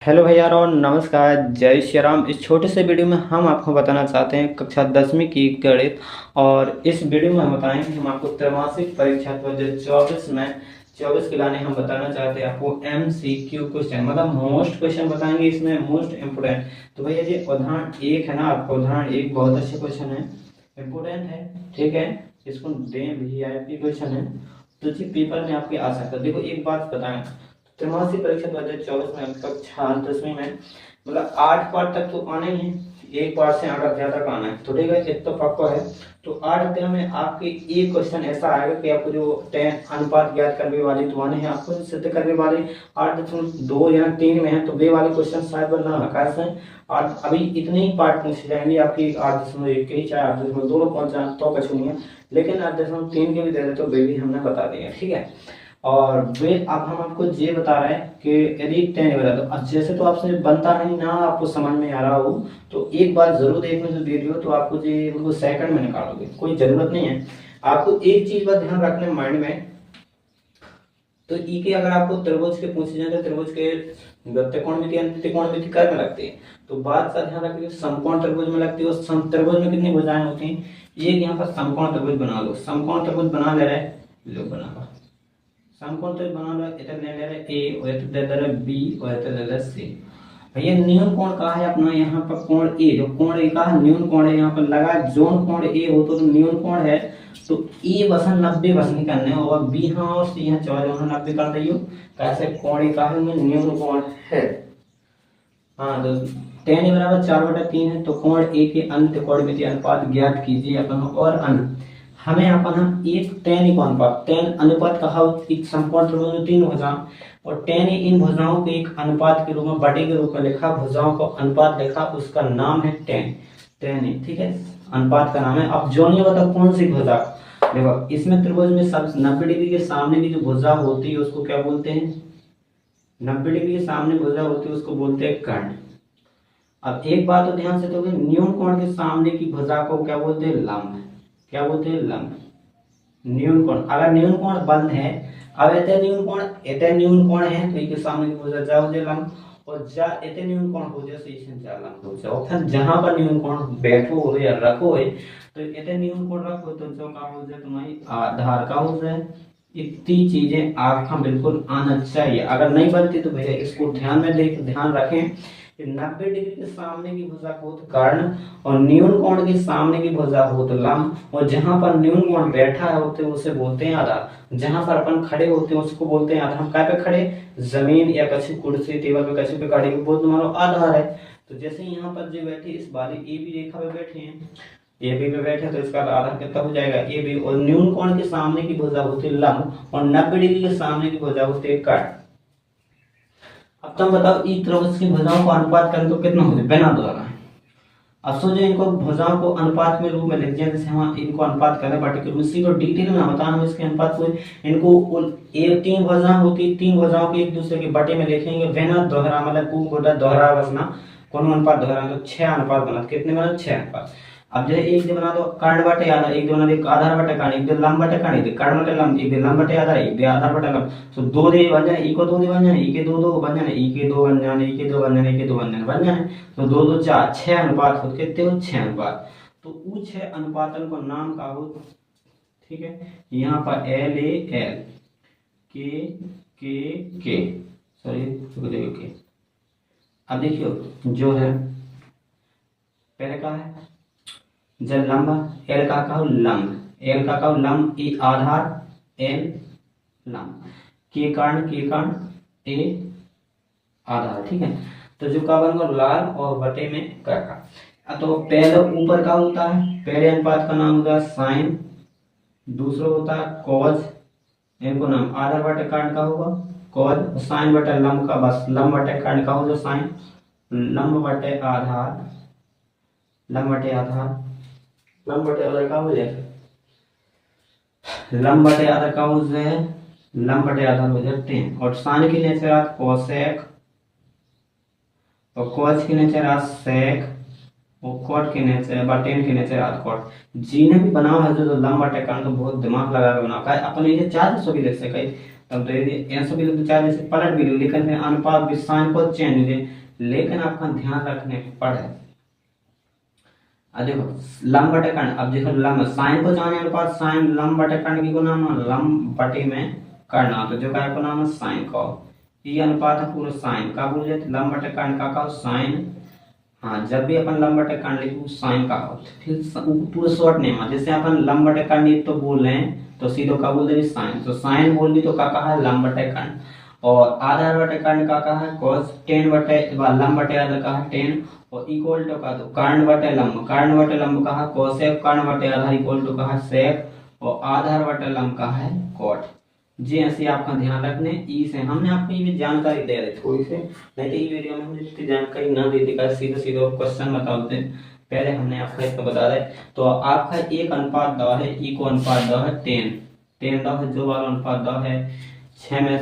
Hello भैया और नमस्कार, जय श्री राम। इस छोटे से वीडियो में हम आपको बताना चाहते हैं कक्षा 10वीं की गणित। और इस वीडियो में हम बताएंगे, हम आपको त्रैमासिक परीक्षा 2024 में 24 के लाने हम बताना चाहते हैं आपको MCQ क्वेश्चन, मतलब मोस्ट क्वेश्चन बताएंगे इसमें, मोस्ट इम्पोर्टेंट। तो भैया ये उदाहरण एक है ना, आपका उदाहरण एक बहुत अच्छे क्वेश्चन है, इम्पोर्टेंट है, ठीक है। इसको दें VIP क्वेश्चन है, तो जी पेपर में आपके आ सकता है। देखो एक बात बताएं, त्रैमासिक परीक्षा 2024 में कक्षा 10वीं में मतलब 8 पार्ट तक तो आना ही है, एक पार्ट से 8 अध्याय तक आना है, तो ठीक है, एक तो पक्का है। तो 8 अध्याय में आपके एक क्वेश्चन ऐसा आएगा कि आपको जो 10 अनुपात ज्ञात करने वाली तो आने हैं, आपको सिद्ध करने वाले 8.2 या 3 में है, तो वे वाले क्वेश्चन शायद बनना आकाश है। और अभी इतने ही पार्ट पूछे जाएंगे आपकी 8.1 के ही, चाहे 8.2 पहुंच जाए तो कुछ नहीं है, लेकिन 8.3 के भी दे दे तो वे भी हमने बता दिया, ठीक है। और वे अब हम आपको ये बता रहे हैं कि यदि 10 बता दो, अब जैसे तो आपसे बनता नहीं ना, आपको समझ में आ रहा हो तो एक बार जरूर देखने जो वीडियो, तो आपको ये बिल्कुल सेकंड में निकालोगे, कोई जरूरत नहीं है। आपको एक चीज का ध्यान रखना माइंड में, तो ई के अगर आपको त्रिभुज के पूछे जाए तो त्रिभुज के त्रिकोणमिति त्रिकोणमिति कर में लगती है, तो बात का ध्यान रखिए समकोण त्रिभुज में लगती है। और त्रिभुज में कितनी भुजाएं होती हैं, एक यहाँ पर समकोण त्रिभुज बना लो, समकोण त्रिभुज बना ले रहे लो, बना लो समकोण त्रिभुज बना लो, इधर ले रहे A और इधर दे रहे B और इधर दे रहे C। भैया न्यून कोण कहा है अपना, यहाँ पर कोण A, जो कोण A का न्यून कोण है यहाँ पर लगा, जोन कोण A हो तो न्यून कोण है, तो A वसन 90 वसन करने और B हाँ और C यहाँ 94 कर दियो, कैसे कोण A का है न्यून कोण है। हाँ तो tan A बराबर 4/3 है, तो कोण A के अंत कोणमिति अनुपात ज्ञात कीजिए अपन। और हमें अपन एक tan को अनुपात, tan अनुपात कहा एक समकोण त्रिभुज में 3 भुजाएं, और tan इन भुजाओं के एक अनुपात के रूप में, बटे के रूप में लिखा, भुजाओं को अनुपात लिखा, उसका नाम है tan, ठीक है, अनुपात का नाम है। अब जोनियो बताओ कौन सी भुजा, देखो इसमें त्रिभुज में सब 90 डिग्री के सामने की जो भुजा होती है उसको क्या बोलते हैं, 90 डिग्री के सामने भुजा होती है उसको बोलते हैं कर्ण। अब एक बात तो ध्यान से, तो न्यून कोण के सामने की भुजा को क्या बोलते हैं, लंब। क्या बोलते हैं, लंब। न्यून कोण, अगर न्यून कोण बंद है, अब एते न्यून कोण है तो इसके सामने की भुजा जा हो जाए लंब, और जा एते न्यून कोण हो जाए तो इसे जा लंब हो जाए। और फिर जहां पर न्यून कोण बैठो हो या रखो है, तो एते न्यून कोण रखो तो जो का हो जाए तुम्हारी आधार का हो जाए। इतनी चीजें आपका बिल्कुल आना चाहिए, अगर नहीं बनती तो भैया इसको ध्यान में देख ध्यान रखें कि 90 डिग्री के सामने की भुजा हो तो कर्ण, और न्यून कोण के सामने की भुजा हो तो लंब, और जहां पर न्यून कोण बैठा होते हैं उसे बोलते हैं आधार, जहां पर अपन खड़े होते हैं उसको बोलते हैं आधार। हम काय पे खड़े, जमीन या कछु कुर्सी टेबल पे कछु पे खड़े, वो तुम्हारा आधार है। तो जैसे यहाँ पर जो बैठे इस वाले ए बी रेखा पे बैठे हैं, ए बी पे बैठे, तो इसका आधार कितना हो जाएगा ए बी, और न्यून कोण के सामने की भुजा होती है लंब, और 90 डिग्री के सामने की भुजा होती है कर्ण। अब तुम बताओ ई त्रिभुज की भुजाओं को अनुपात करें तो कितना हो जाए बिना दोहराए। अब सोचो इनको भुजाओं को अनुपात में रूप में लिख दिया, जैसे हम इनको अनुपात करें बटे के रूप में, सी को डिटेल में बता हम इसके अनुपात को, इनको एक 3 भुजाएं होती, 3 भुजाओं के एक दूसरे के बटे में लिखेंगे बिना दोहरा, मतलब को गोटा दोहरा बसना, कोनो अनुपात दोहरा तो 6 अनुपात बना, कितने बना 6 अनुपात। अब जैसे एक दे बना दो कर्ण बटे आधार, एक दे बना दो आधार बटे कर्ण, एक दे लंब बटे कर्ण, एक दे कर्ण बटे लंब, एक दे लंब बटे आधार, एक दे आधार बटे लंब, तो 2 दे बन जाए, ई को 2 दे बन जाए, ई के 2 2 बन जाए, ई के 2 बन जाए, ई के 2 बन जाए, ई के 2 बन जाए, बन जाए, तो 2 2 4 6 अनुपात हो, कितने हो 6 अनुपात। तो उ 6 अनुपातन को नाम का हो, ठीक है, यहाँ पर L A L K sorry के। अब देखियो जो है पहले का है जब लंब, एल का कहो लंब, एल का कहो लंब, ए आधार एल लंब, के कर्ण ए आधार, ठीक है। तो जो का बन गया लाल और बटे में का। तो पहले ऊपर का होता है, पहले अनुपात का नाम होता है साइन, दूसरा होता है कॉज, इनको नाम आधार बटे कर्ण का होगा कॉज, साइन बटे लंब का बस लंब बटे कर्ण का हो जो साइन, लंब बटे आधार, लंब बटे आधार, लंब बटे आधार का हो जाए, लंब बटे आधार का हो जाए, लंब बटे आधार हो जाते हैं। और साइन की नेचर आज कोसेक, और कॉस की नेचर आज सेक, और कॉट की नेचर बटेन की नेचर आज कॉट। जी ने भी बनाओ है जो लंब बटे कर्ण, तो बहुत दिमाग लगा के बनाओ, अपने ये 400 भी लिख सके, तब दे दिए ऐसा भी लोग चाहे जैसे पलट भी लो, लेकिन अनुपात भी साइन को चेंज हो जाए, लेकिन आपका ध्यान रखने पड़े। अब देखो लंब बटे कर्ण, अब देखो लंब साइन को जाने अनुपात साइन लंब बटे कर्ण की को नाम है लंब बटे में कर्ण, तो जो का को नाम है साइन का, ये अनुपात है पूरा साइन का बोल जाए लंब बटे कर्ण का साइन। हाँ जब भी अपन लंब बटे कर्ण लिखो साइन का हो, फिर पूरा शॉर्ट नेम है, जैसे अपन लंब बटे कर्ण तो बोल रहे हैं तो सीधो का बोल दे साइन, तो साइन बोल दी तो का कहा है लंब बटे कर्ण, और आधार बटे कर्ण का कहा है cos 10 बटे लंब बटे आधा का है 10, और इक्वल टू का दो कर्ण बटे लंब का है कोसेक, कर्ण बटे आधा इक्वल टू का है सेक, और आधार बटे लंब का है कोट। जी ऐसे आपका ध्यान रखने ई से हमने आपको ये भी जानकारी दे रहे थोड़ी से, नहीं तो ये वीडियो में हमने जितनी जानकारी ना दे दी सीधे सीधे क्वेश्चन बता देते, पहले हमने आपको इसको बता रहे। तो आपका एक अनुपात दो है, ई को अनुपात दो है 10 दो है, जो वाला अनुपात दो है 6 में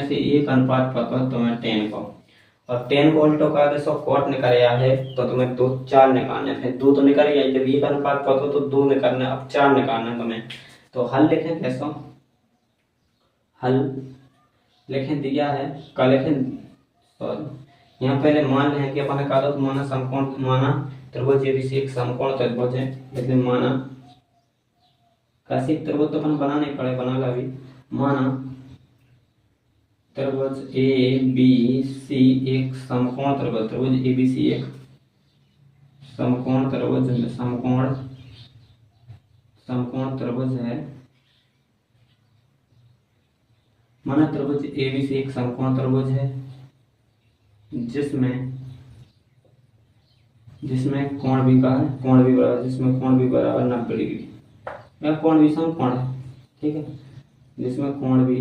से एक अनुपात पता तुम्हें 10 को, और 10 को उल्टो कर दे सो कोट निकल है तो तुम्हें 2 4 निकालने, फिर 2 तो निकल गया, जब एक अनुपात पता तो 2 निकालने, अब 4 निकालना तुम्हें। तो हल लिखें कैसा, हल लिखें दिया है का लिखें, सॉरी यहाँ पहले मान रहे हैं कि अपन का तो माना समकोण माना त्रिभुज ABC एक समकोण त्रिभुज है, इसलिए माना कैसे त्रिभुज तो अपन बनाना ही पड़े, बना ला अभी, माना त्रिभुज ABC एक समकोण त्रिभुज, त्रिभुज ABC एक समकोण त्रिभुज, समकोण त्रिभुज है, माना त्रिभुज ABC एक समकोण त्रिभुज है जिसमें कोण भी का है, कोण भी बराबर, जिसमें कोण भी बराबर 90 डिग्री, या कोण भी समकोण है, ठीक है, जिसमें कोण भी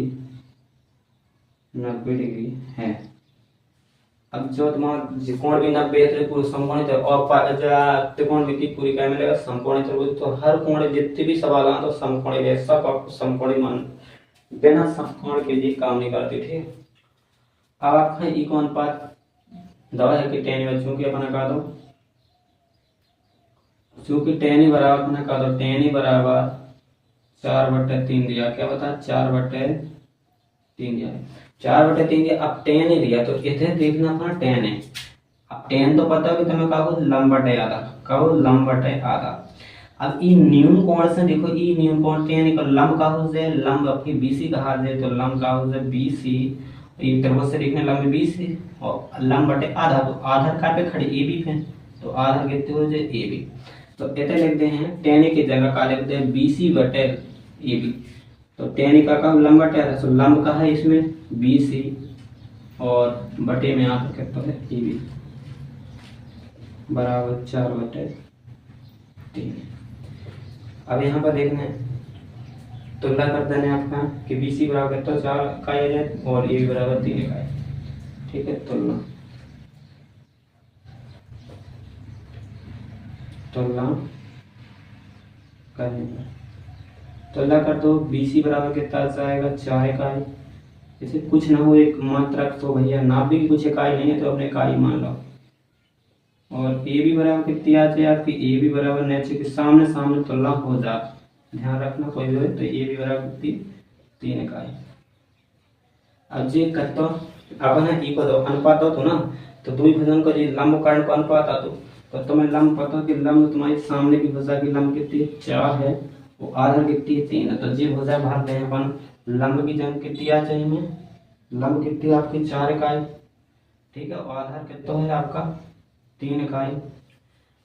90 डिग्री है। अब जो तुम्हारा कोण भी 90 है पूरी समकोण है, और त्रिकोणमिति पूरी क्या मिलेगा समकोण त्रिभुज, तो हर कोण जितने भी सवाल आए तो समकोण है, सब आपको समकोण मान, बिना समकोण के लिए काम नहीं करती थी। अब आपका ई को अनुपात दवा है कि टेन में, चूंकि अपना कहा दो चूंकि टेन ही बराबर अपना कहा दो टेन ही बराबर 4/3 दिया, क्या बता 4/3 दिया, 4/3 दिया, अब टेन ही दिया तो इधर देखना अपना टेन है, अब टेन तो पता है कि तुम्हें कहो लंब बटे आधा, कहो लंब बटे आधा। अब ई न्यून कोण से देखो, ई न्यून कोण टेन को लंब का हो जाए, लंब आपकी BC कहा जाए तो लंब का हो जाए BC, ये त्रिभुज से देखने लंब BC और लंब बटे आधा, तो आधार का पे खड़े AB पे, तो आधार कितने हो जाए AB, तो इतने लिखते हैं टेन की जगह का लिखते हैं BC बटे AB, तो टेन का लंब बटे आधा, तो लंब का है इसमें BC और बटे में आधा कितना है AB बराबर 4/3। अब यहाँ पर देखना है तुलना कर देना आपका कि BC बराबर तो 4 इकाई आ जाए और AB बराबर 3 इकाई, ठीक है, तुलना तुलना कर दो, BC बराबर कितना आएगा 4 इकाई, जैसे कुछ ना हो एक मात्रक तो भैया नाप भी कुछ इकाई नहीं है तो अपने इकाई मान लो, और AB बराबर कितनी आ जाए आपकी, AB बराबर नीचे के सामने तुलना हो जा, ध्यान रखना कोई भी हो, तो AB बराबर कितनी 3 इकाई। अब जी करते अपन ई को दो अनुपात हो तो ना, तो दुई भुजन को जी लंब कर्ण को अनुपात आ तो तुम्हें लंब पता कि लंब तुम्हारी सामने की भुजा की लंब कितनी 4 है, वो आधार कितनी है 3 है, तो जी भुजा भाग दें अपन, लंब की जंग कितनी आ जाए में, लंब कितनी आपकी 4 इकाई, ठीक है, और आधार कितना है आपका 3 इकाई।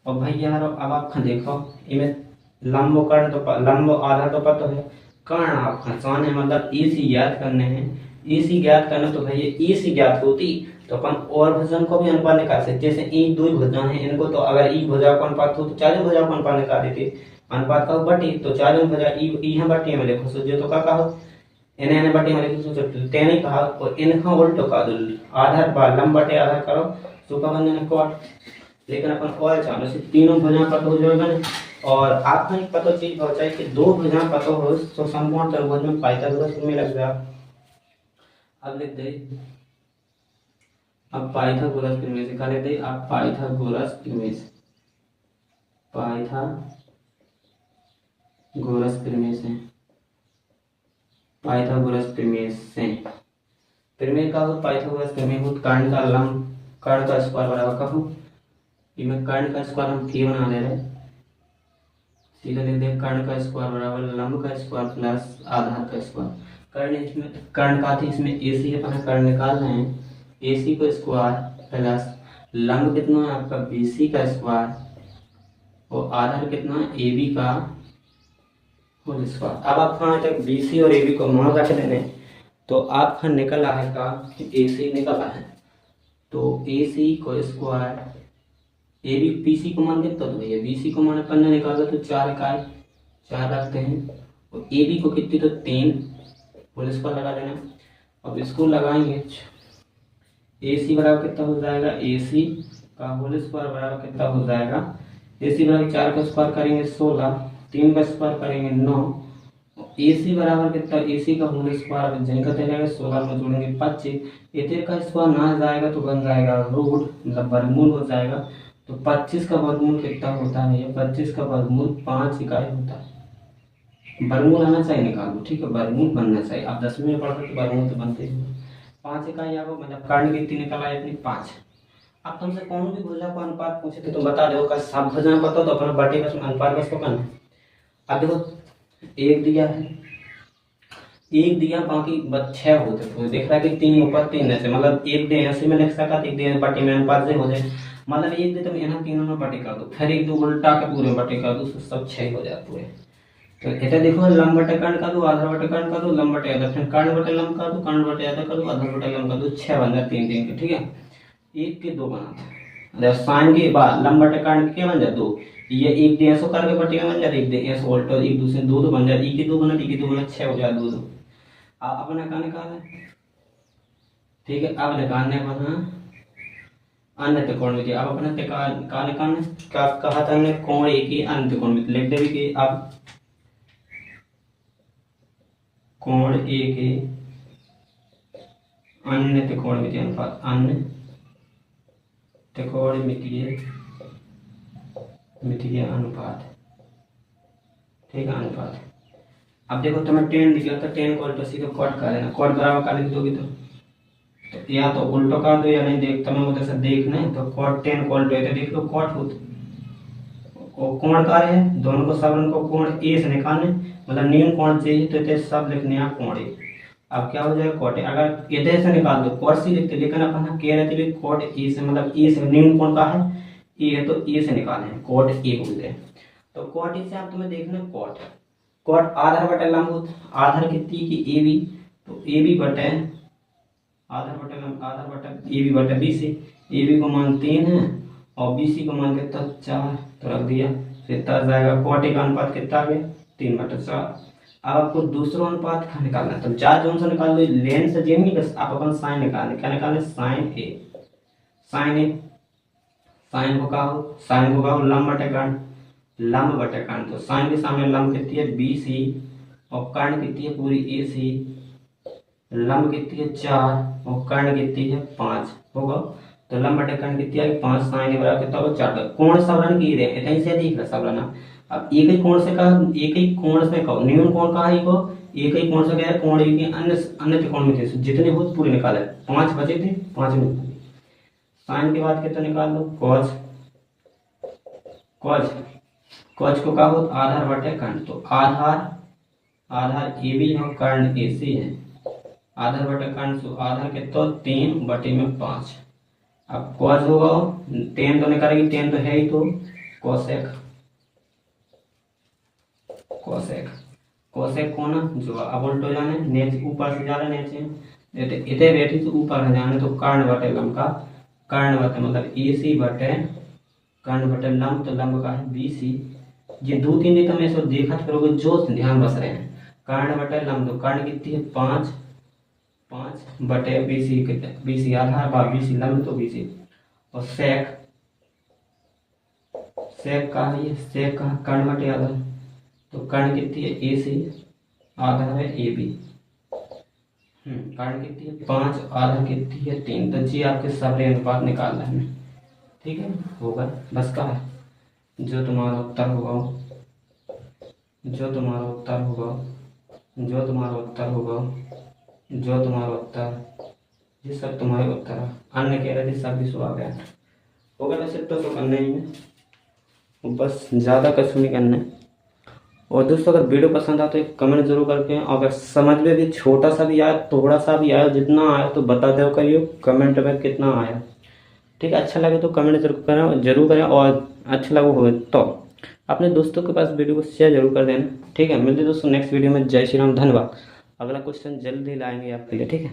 और भाई यार अब आप देखो इनमें लंब कर्ण तो लंब आधार तो पता है, कर्ण आप खसाने मतलब AC ज्ञात करने हैं, AC ज्ञात करना तो भाई AC ज्ञात होती तो अपन और भुजन को भी अनुपात निकाल सकते, जैसे ई दो भुजा है इनको, तो अगर ई भुजा को अनुपात हो तो चारों भुजा को अनुपात निकाल देते, अनुपात का बटी तो चारों भुजा ई है बटी में लिखो, सोचो तो का कहो इन्हें बटी में लिखो, सोचो तेने कहा और इनका उल्टो का दो आधार बार लंब बटे आधार करो सुखा बंधन को, लेकिन अपन और चालो से तीनों भुजा पता हो जाएगा, और आपको एक पता चीज हो चाहिए कि दो भुजा पता हो तो समकोण त्रिभुज में पाइथागोरस में लग जाए। अब लिख दे, अब पाइथागोरस प्रमेय से लिख दे, आप पाइथागोरस प्रमेय से, पाइथागोरस प्रमेय से पाइथागोरस प्रमेय से। प्रमेय का हो पाइथागोरस प्रमेय हो कर्ण का लंब, कर्ण का स्क्वायर बराबर का हो, इसमें कर्ण का स्क्वायर हम के बना ले रहे, सीधा लिख दे कर्ण का स्क्वायर बराबर लंब का स्क्वायर प्लस आधार का स्क्वायर। कर्ण इसमें कर्ण का थी, इसमें AC अपना कर्ण निकाल रहे हैं, AC को स्क्वायर प्लस लंब कितना है आपका BC का स्क्वायर और आधार कितना है AB का होल स्क्वायर। अब आपका यहाँ तक BC और AB को मान रख देने, तो आपका निकल आएगा AC निकल आए, तो AC को स्क्वायर AB BC को मान कितना, तो भैया BC को मान पन्ना निकाल तो 4 इकाई 4 रखते हैं और AB को कितनी, तो 3 होल स्क्वायर लगा देना। अब इसको लगाएंगे, AC बराबर कितना हो जाएगा, AC का होल स्क्वायर बराबर कितना हो जाएगा, AC बराबर 4 का स्क्वायर करेंगे 16, 3 का स्क्वायर करेंगे 9, AC बराबर कितना, AC का होल स्क्वायर जिनका जाएगा 16 में जोड़ेंगे 25, इतने का स्क्वायर ना जाएगा तो बन जाएगा रूट, मतलब वर्गमूल हो जाएगा। तो 25 का वर्गमूल कितना होता है, ये 25 का वर्गमूल 5 इकाई होता है। वर्गमूल आना चाहिए निकालो, ठीक है, वर्गमूल बनना चाहिए। आप 10वीं में पढ़ते तो वर्गमूल तो बनते ही 5 इकाई आपको, मतलब कर्ण कितनी निकल आई अपनी 5। अब तुमसे कौन भी भुजा को अनुपात पूछे तो तुम बता दो, का सब भुजा पता तो अपना बटे बस अनुपात बस को करना। अब देखो एक दिया है, एक दिया बाकी 6 होते, तो देख रहा है कि 3 ऊपर 3 ऐसे, मतलब एक दे ऐसे में लिख सका, एक दे बटे में अनुपात से हो जाए, मतलब एक दे तुम यहाँ तीनों में बटे कर दो, फिर एक दो उल्टा के पूरे बटे कर दो, सब 6 हो जाए पूरे। तो इधर देखो लंब बटे कर्ण कर दो, आधार बटे कर्ण कर दो, लंब बटे आधार, फिर कर्ण बटे लंब कर दो, कर्ण बटे आधार कर दो, आधार बटे लंब कर दो, 6 बन जाए 3 3 के, ठीक है। एक के 2 बनाते, साइन के बाद लंब बटे कर्ण के बन जाए 2, ये एक दे ऐसो करके बटे में बन जाए, एक दे ऐसो उल्टा, एक दूसरे 2 बन जाए, एक के 2 बना, एक के 2 बना, 6 हो जाए 2 2। अब अपने का निकाल, ठीक है। अब निकालने बना अन्य त्रिकोण में, अब अपने का निकालने का कहा था हमने, कोण एक ही अन्य त्रिकोण में लिख देवी कि अब कोण एक ही अन्य त्रिकोणमितीय अनुपात, अन्य त्रिकोणमितीय अनुपात, ठीक है, अनुपात। अब देखो तुम्हें टेन दिया था, टेन को उल्टा सीधे कॉट कर देना, कॉट बराबर कर दोगे तो या तो उल्टो कर दो या नहीं, देख तुम्हें उधर से देखना है तो कॉट 10 को उल्टो है तो देख लो कॉट हो, कोण कार्य है, दोनों को सब को कोण ए से निकालने, मतलब न्यून कोण चाहिए तो इतने सब लिखने हैं कोण ए। अब क्या हो जाएगा कॉट ए, अगर इधर से निकाल दो कॉट सी लिखते, लेकिन अपन कह रहे थे कॉट ए से, मतलब ए से न्यून कोण का है ए है तो ए से निकाले कॉट ए बोलते हैं। तो कॉट ए से आप तुम्हें देखना कॉट, कॉट आधार बटे लंब, आधार कितनी की ए बी, तो ए बी बटे आधार बटे लंब, आधार बटे ए बी बटे बी सी, ए बी को मान 3 है और बी सी को मान कितना 4, तो रख दिया, कितना आ जाएगा कॉट ए का अनुपात कितना आ गया 3/4। अब आपको दूसरा अनुपात का निकालना है, तो 4 जोन से निकाल दो, लेन से जेन बस आप अपन साइन निकालने, क्या निकालने, साइन ए, साइन ए, साइन को का हो, साइन को का हो लंब बटे कर्ण, लंब बटे कर्ण, तो साइन के सामने लंब कितनी है बी सी और कर्ण कितनी है पूरी ए सी, लंब कितनी है 4 और कर्ण कितनी है 5 होगा, तो लंब बटे कर्ण कितनी है 5, साइन बराबर कितना होगा 4। कोण सबरन की रहे इतना ही से अधिक है सबरन। अब एक ही कोण से कहा, एक ही कोण से कहो न्यून कोण कहा को, एक ही कोण से क्या है कोण एक ही अन्य अन्य त्रिकोण में थे जितने हो पूरे निकाले, 5 बचे थे 5 में। साइन के बाद कितना निकाल दो कॉस, कॉस कॉस को कहा हो आधार बटे कर्ण, तो आधार ए बी है कर्ण ए सी है, आधार बटे कर्ण तो आधार कितना 3/5। अब कॉस होगा 10 तो निकालेगी, 10 तो है ही, तो कोसेक, कोसेक कोसेक कोना जो अब उल्टो जाने नीचे ऊपर से जा रहे नीचे, इतने बैठी तो ऊपर है जाने, तो कर्ण बटे लंब का, कर्ण बटे मतलब ए सी बटे कर्ण बटे लंब, तो लंब का है बी सी। ये 2-3 दिन तुम ऐसे देखा करोगे जो ध्यान बस रहे हैं, कर्ण बटे लंब, तो कर्ण कितनी है 5 बटे बी सी, कितने बी सी आधार बा बी सी लंब तो बी सी, और सेक, सेक का है ये, सेक का कर्ण बटे आधार, तो कर्ण कितनी है ए सी, आधार है ए बी, कर्ण कितनी है 5, आधार कितनी है 3, तो जी आपके सारे अनुपात निकालना है, ठीक है होगा बस का है। जो तुम्हारा उत्तर होगा जो तुम्हारा उत्तर होगा, जो तुम्हारा उत्तर, ये सब तुम्हारे उत्तर है। अन्य कह रहे थे सब विश्व आ गया होगा। वैसे तो करना ही है, बस ज़्यादा कुछ नहीं करना है। और दोस्तों अगर वीडियो पसंद आए तो एक कमेंट जरूर करके, अगर समझ में भी छोटा सा भी आया, थोड़ा सा भी आया, जितना आया तो बता दो करिए कमेंट में कितना आया। ठीक है, अच्छा लगे तो कमेंट जरूर करें और अच्छा लगा हो तो अपने दोस्तों के पास वीडियो को शेयर जरूर कर देना। ठीक है, मिलते दोस्तों नेक्स्ट वीडियो में। जय श्री राम, धन्यवाद। अगला क्वेश्चन जल्दी लाएंगे आपके लिए। ठीक है।